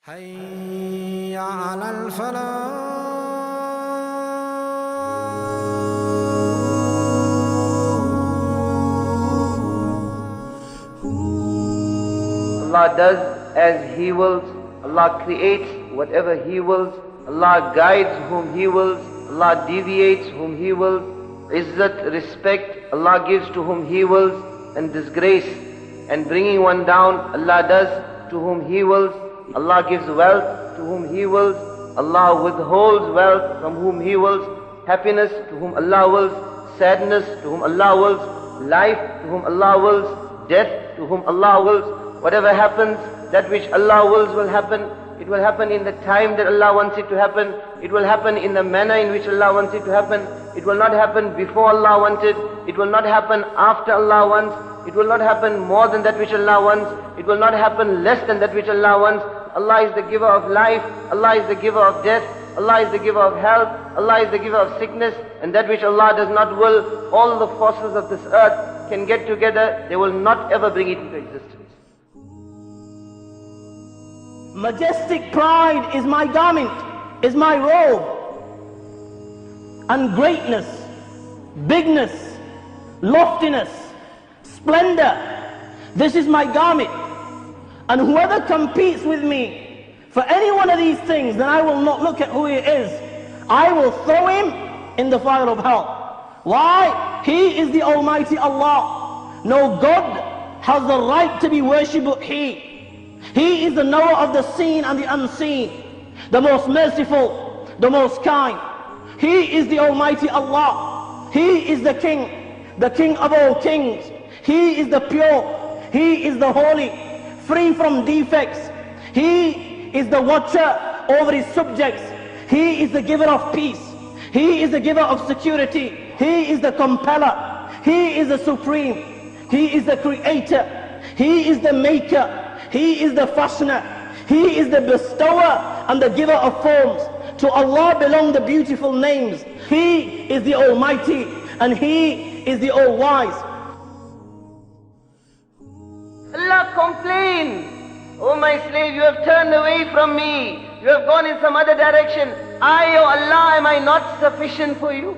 حي على الفلاح. Allah does as He wills, Allah creates whatever He wills, Allah guides whom He wills, Allah deviates whom He wills, izzat, respect, Allah gives to whom He wills, and disgrace and bringing one down, Allah does to whom He wills, Allah gives wealth to whom He wills, Allah withholds wealth from whom He wills, happiness to whom Allah wills, sadness to whom Allah wills, life to whom Allah wills, death to whom Allah wills. Whatever happens, that which Allah wills will happen. It will happen in the time that Allah wants it to happen. It will happen in the manner in which Allah wants it to happen. It will not happen before Allah wanted. It will not happen after Allah wants. It will not happen more than that which Allah wants. It will not happen less than that which Allah wants. Allah is the giver of life. Allah is the giver of death. Allah is the giver of health. Allah is the giver of sickness. And that which Allah does not will, all the forces of this earth can get together. They will not ever bring it into existence. Majestic pride is my garment, is my robe. And greatness, bigness, loftiness, splendor, this is my garment. And whoever competes with me for any one of these things, then I will not look at who he is. I will throw him in the fire of hell. Why? He is the Almighty Allah. No God has the right to be worshipped but He. He is the knower of the seen and the unseen, the most merciful, the most kind. He is the Almighty Allah. He is the King of all kings. He is the pure. He is the holy, free from defects. He is the watcher over his subjects. He is the giver of peace. He is the giver of security. He is the compeller. He is the supreme. He is the creator. He is the maker. He is the fashioner. He is the bestower and the giver of forms. To Allah belong the beautiful names. He is the Almighty and He is the All-Wise. Allah complains, "Oh my slave, you have turned away from me. You have gone in some other direction. I, O Allah, am I not sufficient for you?"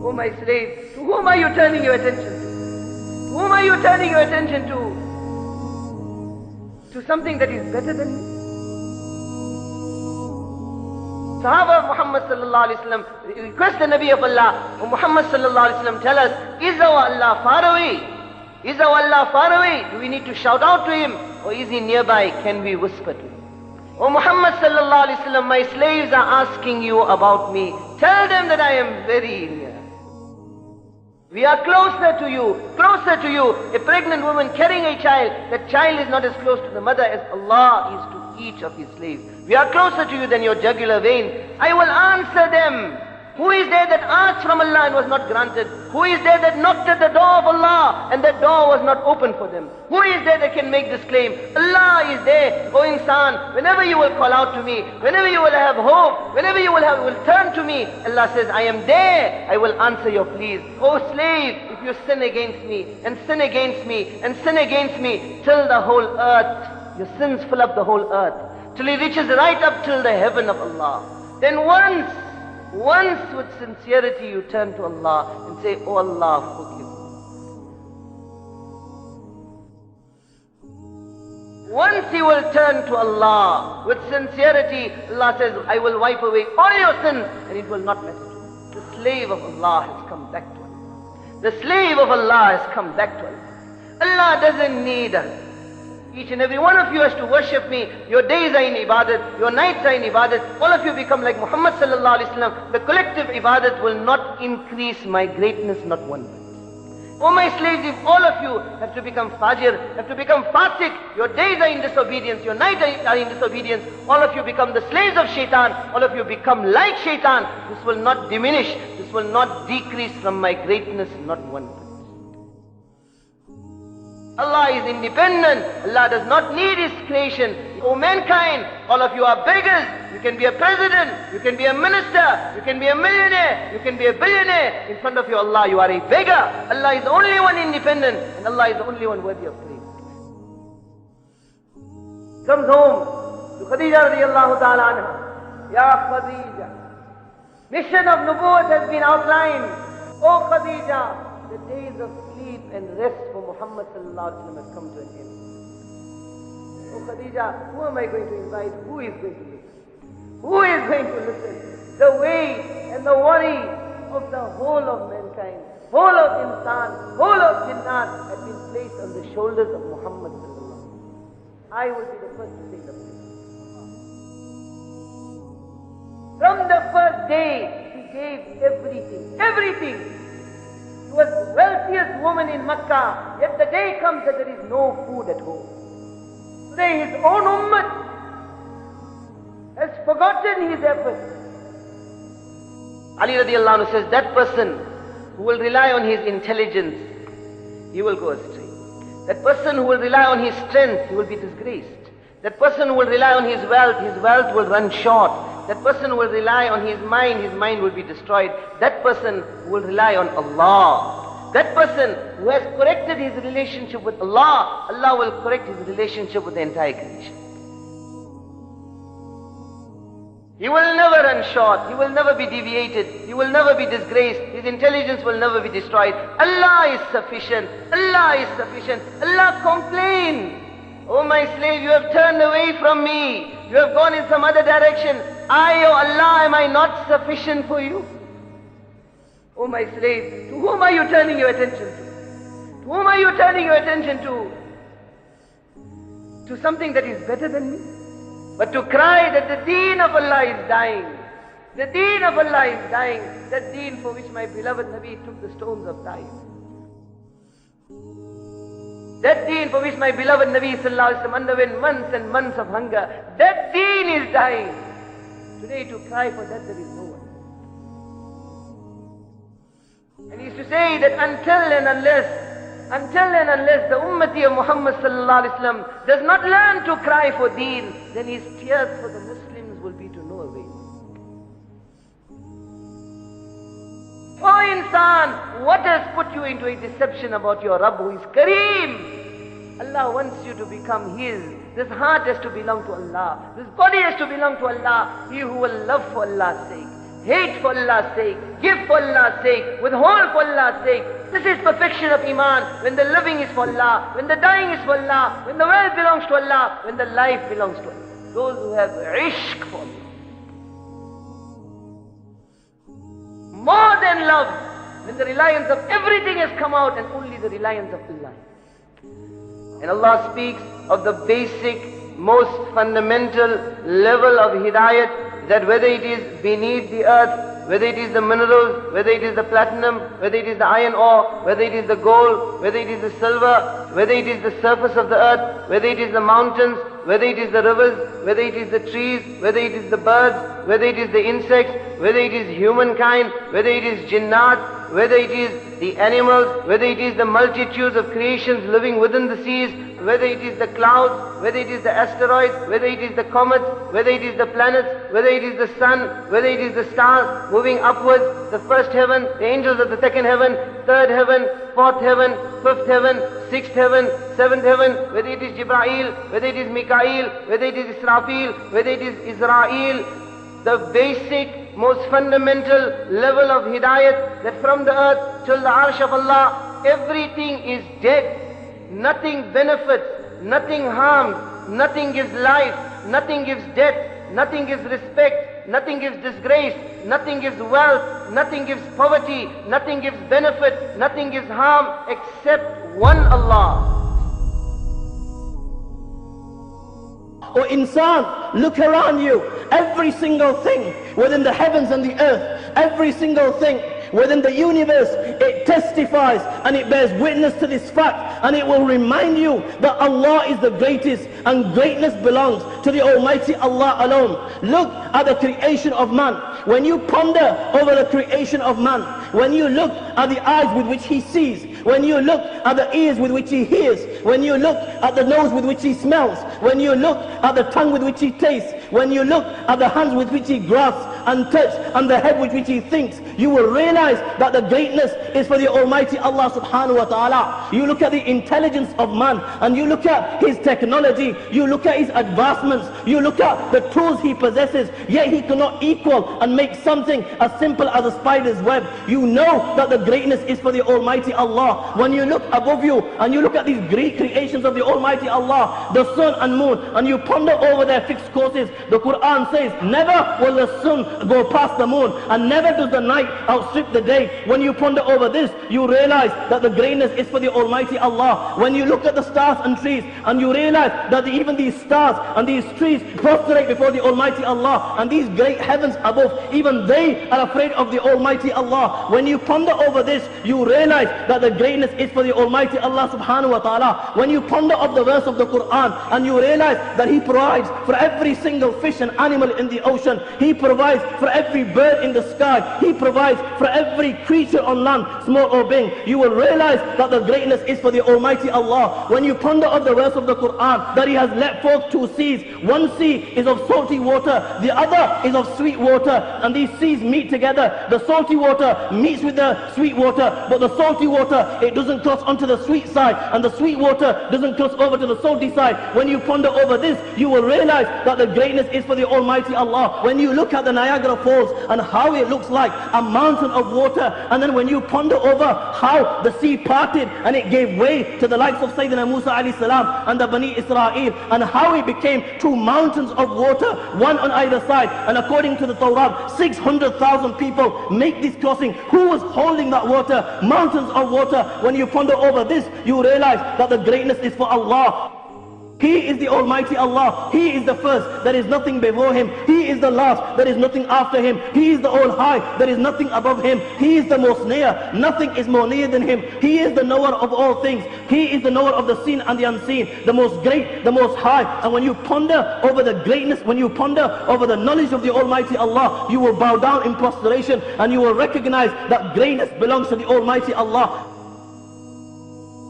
Oh my slave, to whom are you turning your attention to? To whom are you turning your attention to? To something that is better than you? Sahaba of Muhammad sallallahu alaihi wasallam request the Nabi of Allah, "O Muhammad sallallahu alaihi wasallam, tell us, is our Allah far away? Is our Allah far away? Do we need to shout out to Him? Or is He nearby? Can we whisper to Him?" "O Muhammad sallallahu alaihi wasallam, my slaves are asking you about me. Tell them that I am very near. We are closer to you, closer to you. A pregnant woman carrying a child, that child is not as close to the mother as Allah is to each of His slaves. We are closer to you than your jugular vein. I will answer them. Who is there that asked from Allah and was not granted? Who is there that knocked at the door of Allah and that door was not open for them? Who is there that can make this claim? Allah is there. O insan, whenever you will call out to me, whenever you will have hope, whenever you will turn to me, Allah says, I am there. I will answer your pleas. O slave, if you sin against me and sin against me and sin against me till the whole earth, your sins fill up the whole earth, till it reaches right up till the heaven of Allah. Then once with sincerity you turn to Allah and say, "Oh Allah, forgive me." Once you will turn to Allah with sincerity, Allah says, "I will wipe away all your sins and it will not matter to you." The slave of Allah has come back to Allah. The slave of Allah has come back to Allah. Allah doesn't need us. Each and every one of you has to worship me. Your days are in ibadat, your nights are in ibadat. All of you become like Muhammad sallallahu alaihi wasallam. The collective ibadat will not increase my greatness, not one bit. Oh my slaves, if all of you have to become fajir, have to become fasik, your days are in disobedience, your nights are in disobedience, all of you become the slaves of shaitan, all of you become like shaitan, this will not diminish, this will not decrease from my greatness, not one bit. Allah is independent. Allah does not need His creation. O mankind, all of you are beggars. You can be a president, you can be a minister, you can be a millionaire, you can be a billionaire. In front of you, Allah, you are a beggar. Allah is the only one independent, and Allah is the only one worthy of praise. Comes home, to Khadija radiallahu ta'ala anha, Ya Khadija, mission of Nubuwwat has been outlined. Oh Khadija, the days of sleep and rest for Muhammad sallallahu alaihi wasallam have come to an end. Oh Khadija, who am I going to invite? Who is going to listen? Who is going to listen? The weight and the worry of the whole of mankind, whole of insan, whole of jinnat had been placed on the shoulders of Muhammad sallallahu alaihi wasallam. I will be the first to take the place. From the first day, he gave everything, everything. She was the wealthiest woman in Makkah, yet the day comes that there is no food at home. Today his own ummah has forgotten his efforts. Ali radiallahu anhu says, that person who will rely on his intelligence, he will go astray. That person who will rely on his strength, he will be disgraced. That person who will rely on his wealth will run short. That person who will rely on his mind will be destroyed. That person who will rely on Allah, that person who has corrected his relationship with Allah, Allah will correct his relationship with the entire creation. He will never run short, he will never be deviated, he will never be disgraced, his intelligence will never be destroyed. Allah is sufficient, Allah is sufficient. Allah complained, oh my slave, you have turned away from me, you have gone in some other direction. I, oh Allah, am I not sufficient for you? Oh my slave, to whom are you turning your attention to? To whom are you turning your attention to? To something that is better than me? But to cry that the deen of Allah is dying. The deen of Allah is dying. That deen for which my beloved Nabi took the stones of Taif. That deen for which my beloved Nabi sallallahu alaihi wasallam underwent months and months of hunger. That deen is dying. Today to cry for that there is no one. And he used to say that until and unless the ummati of Muhammad sallallahu alaihi wasallam does not learn to cry for deen, then his tears for the Muslims will be to no avail. Oh insan, what has put you into a deception about your Rabb who is Kareem? Allah wants you to become His. This heart has to belong to Allah. This body has to belong to Allah. He who will love for Allah's sake, hate for Allah's sake, give for Allah's sake, withhold for Allah's sake. This is perfection of Iman. When the living is for Allah, when the dying is for Allah, when the wealth belongs to Allah, when the life belongs to Allah. Those who have ishq for Allah. More than love, when the reliance of everything has come out and only the reliance of Allah. And Allah speaks of the basic, most fundamental level of hidayat, that whether it is beneath the earth, whether it is the minerals, whether it is the platinum, whether it is the iron ore, whether it is the gold, whether it is the silver, whether it is the surface of the earth, whether it is the mountains, whether it is the rivers, whether it is the trees, whether it is the birds, whether it is the insects, whether it is humankind, whether it is jinnat, whether it is the animals, whether it is the multitudes of creations living within the seas, whether it is the clouds, whether it is the asteroids, whether it is the comets, whether it is the planets, whether it is the sun, whether it is the stars moving upwards, the first heaven, the angels of the second heaven, third heaven, fourth heaven, fifth heaven, sixth heaven, seventh heaven, whether it is Jibreel, whether it is Mikael, whether it is Israfil, whether it is Israel, the basic, most fundamental level of hidayat, that from the earth till the arsh of Allah, everything is dead. Nothing benefits, nothing harms, nothing gives life, nothing gives death, nothing gives respect, nothing gives disgrace, nothing gives wealth, nothing gives poverty, nothing gives benefit, nothing gives harm except one Allah. Oh insan, look around you. Every single thing within the heavens and the earth, every single thing within the universe, it testifies and it bears witness to this fact, and it will remind you that Allah is the greatest and greatness belongs to the Almighty Allah alone. Look at the creation of man. When you ponder over the creation of man, when you look at the eyes with which he sees, when you look at the ears with which he hears, when you look at the nose with which he smells, when you look at the tongue with which he tastes, when you look at the hands with which he grasps, and touch and the head with which he thinks, you will realize that the greatness is for the Almighty Allah subhanahu wa ta'ala. You look at the intelligence of man, and you look at his technology, you look at his advancements, you look at the tools he possesses, yet he cannot equal and make something as simple as a spider's web. You know that the greatness is for the Almighty Allah. When you look above you and you look at these great creations of the Almighty Allah, the sun and moon, and you ponder over their fixed courses, the Quran says, never will the sun go past the moon, and never does the night outstrip the day. When you ponder over this, you realize that the greatness is for the Almighty Allah. When you look at the stars and trees, and you realize that even these stars and these trees prostrate before the Almighty Allah, and these great heavens above, even they are afraid of the Almighty Allah. When you ponder over this, you realize that the greatness is for the Almighty Allah subhanahu wa ta'ala. When you ponder of the verse of the Quran, and you realize that He provides for every single fish and animal in the ocean, He provides for every bird in the sky, He provides for every creature on land, small or big, you will realize that the greatness is for the Almighty Allah. When you ponder of the verse of the Quran, that He has let forth two seas, one sea is of salty water, the other is of sweet water, and these seas meet together. The salty water meets with the sweet water, but the salty water, it doesn't cross onto the sweet side, and the sweet water doesn't cross over to the salty side. When you ponder over this, you will realize that the greatness is for the Almighty Allah. When you look at the Niagara Falls and how it looks like a mountain of water, and then when you ponder over how the sea parted and it gave way to the likes of Sayyidina Musa alayhi salam and the Bani Israel, and how it became two mountains of water, one on either side, and according to the Torah, 600,000 people make this crossing. Who was holding that water? Mountains of water. When you ponder over this, you realize that the greatness is for Allah. He is the Almighty Allah. He is the first. There is nothing before Him. He is the last. There is nothing after Him. He is the all high. There is nothing above Him. He is the most near. Nothing is more near than Him. He is the knower of all things. He is the knower of the seen and the unseen. The most great, the most high. And when you ponder over the greatness, when you ponder over the knowledge of the Almighty Allah, you will bow down in prostration, and you will recognize that greatness belongs to the Almighty Allah.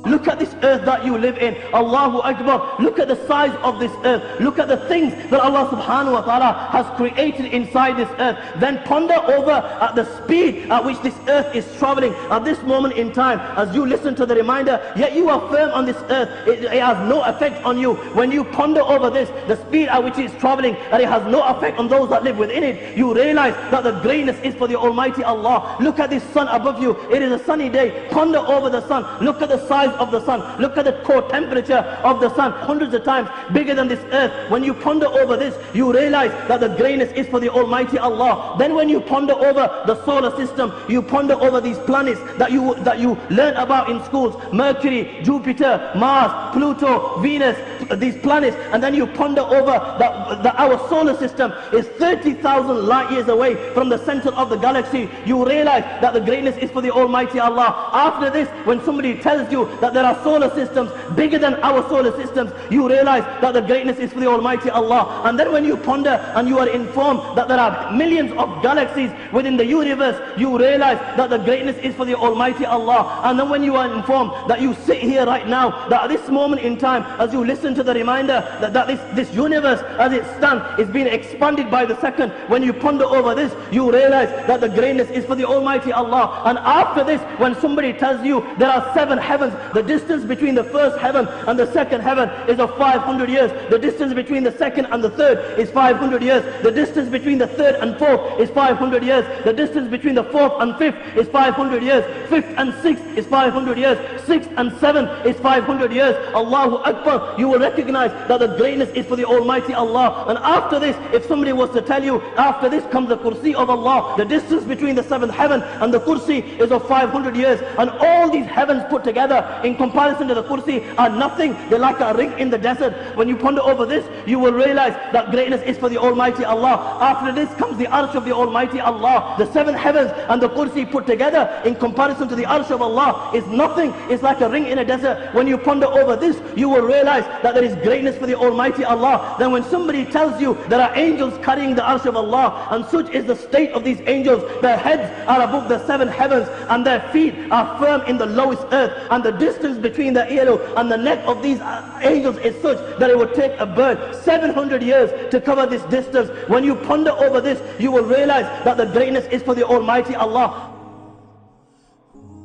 Look at this earth that you live in. Allahu Akbar. Look at the size of this earth. Look at the things that Allah subhanahu wa ta'ala has created inside this earth. Then ponder over at the speed at which this earth is traveling at this moment in time. As you listen to the reminder, yet you are firm on this earth. It has no effect on you. When you ponder over this, the speed at which it is traveling, and it has no effect on those that live within it, you realize that the greatness is for the Almighty Allah. Look at this sun above you. It is a sunny day. Ponder over the sun. Look at the size of the sun. Look at the core temperature of the sun, hundreds of times bigger than this earth. When you ponder over this, you realize that the greatness is for the Almighty Allah. Then when you ponder over the solar system, you ponder over these planets that you learn about in schools: Mercury, Jupiter, Mars, Pluto, Venus, these planets. And then you ponder over that our solar system is 30,000 light years away from the center of the galaxy. You realize that the greatness is for the Almighty Allah. After this, when somebody tells you that there are solar systems bigger than our solar systems, you realize that the greatness is for the Almighty Allah. And then when you ponder and you are informed that there are millions of galaxies within the universe, you realize that the greatness is for the Almighty Allah. And then when you are informed that you sit here right now, that at this moment in time, as you listen to the reminder that this universe as it stands is being expanded by the second, when you ponder over this, you realize that the greatness is for the Almighty Allah. And after this, when somebody tells you there are 7 heavens, the distance between the first heaven and the second heaven is of 500 years. The distance between the second and the third is 500 years. The distance between the third and fourth is 500 years. The distance between the fourth and fifth is 500 years. Fifth and sixth is 500 years. Sixth and seventh is 500 years. Allahu Akbar. You will recognize that the greatness is for the Almighty Allah. And after this, if somebody was to tell you, after this comes the kursi of Allah, the distance between the 7th heaven and the kursi is of 500 years. And all these heavens put together in comparison to the kursi are nothing. They're like a ring in the desert. When you ponder over this, you will realize that greatness is for the Almighty Allah. After this comes the arsh of the Almighty Allah. The 7 heavens and the kursi put together in comparison to the arsh of Allah is nothing. It's like a ring in a desert. When you ponder over this, you will realize that there is greatness for the Almighty Allah. Then when somebody tells you there are angels carrying the arsh of Allah, and such is the state of these angels, their heads are above the 7 heavens and their feet are firm in the lowest earth, and the distance distance between the earlobe and the neck of these angels is such that it would take a bird 700 years to cover this distance. When you ponder over this, you will realize that the greatness is for the Almighty Allah.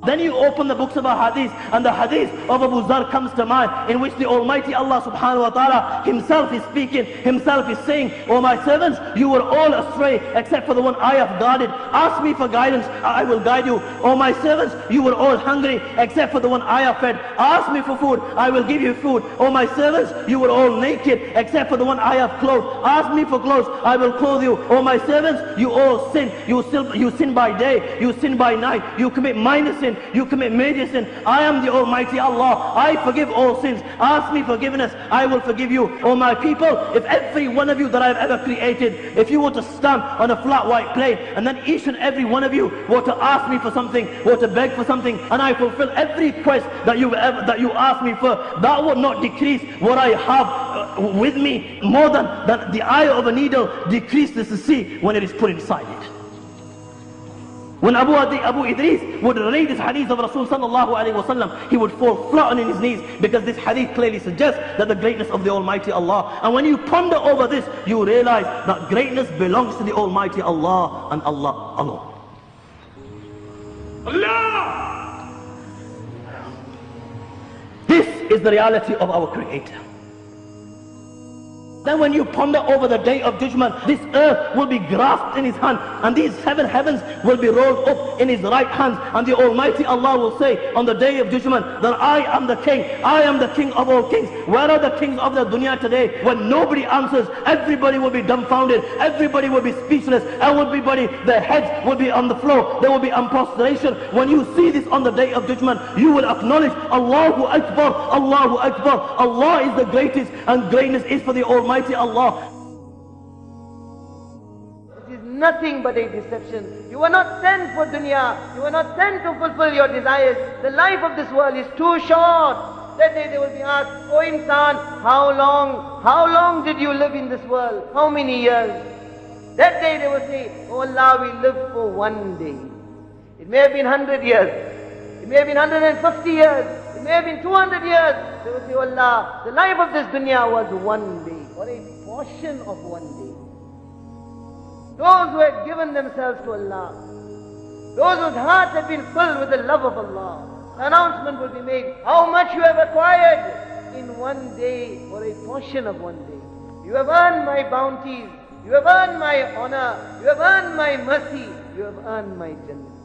Then you open the books of hadith, and the hadith of Abu Zar comes to mind, in which the Almighty Allah subhanahu wa ta'ala himself is speaking, himself is saying, "O my servants, you were all astray except for the one I have guarded. Ask me for guidance, I will guide you. O my servants, you were all hungry except for the one I have fed. Ask me for food, I will give you food. O my servants, you were all naked except for the one I have clothed. Ask me for clothes, I will clothe you. O my servants, you all sin. You sin by day, you sin by night, you commit minor sin, you commit major sin. I am the Almighty Allah. I forgive all sins. Ask me forgiveness, I will forgive you. O my people, if every one of you that I have ever created, if you were to stand on a flat white plane, and then each and every one of you were to ask me for something, were to beg for something, and I fulfill every request that you ask me for, that would not decrease what I have with me more than the eye of a needle decreases the sea when it is put inside it." When Abu Idris would read this hadith of Rasul sallallahu alayhi wa sallam, he would fall flat on his knees, because this hadith clearly suggests that the greatness of the Almighty Allah. And when you ponder over this, you realize that greatness belongs to the Almighty Allah and Allah alone. Allah! This is the reality of our Creator. Then when you ponder over the day of judgment, this earth will be grasped in his hand, and these 7 heavens will be rolled up in his right hand, and the Almighty Allah will say on the day of judgment that I am the king, I am the king of all kings. Where are the kings of the dunya today? When nobody answers, everybody will be dumbfounded, everybody will be speechless, everybody, their heads will be on the floor, there will be prostration. When you see this on the day of judgment, you will acknowledge Allahu Akbar, Allahu Akbar. Allah is the greatest, and greatness is for the Almighty Allah. It is nothing but a deception. You were not sent for dunya. You were not sent to fulfill your desires. The life of this world is too short. That day they will be asked, "O insan, how long did you live in this world? How many years?" That day they will say, "Oh Allah, we lived for one day." It may have been 100 years. It may have been 150 years. It may have been 200 years. They will say, "Oh Allah, the life of this dunya was one day." Or a portion of one day. Those who had given themselves to Allah, those whose hearts had been filled with the love of Allah, the announcement will be made, how much you have acquired in one day, or a portion of one day. You have earned my bounties, you have earned my honor, you have earned my mercy, you have earned my Jannah.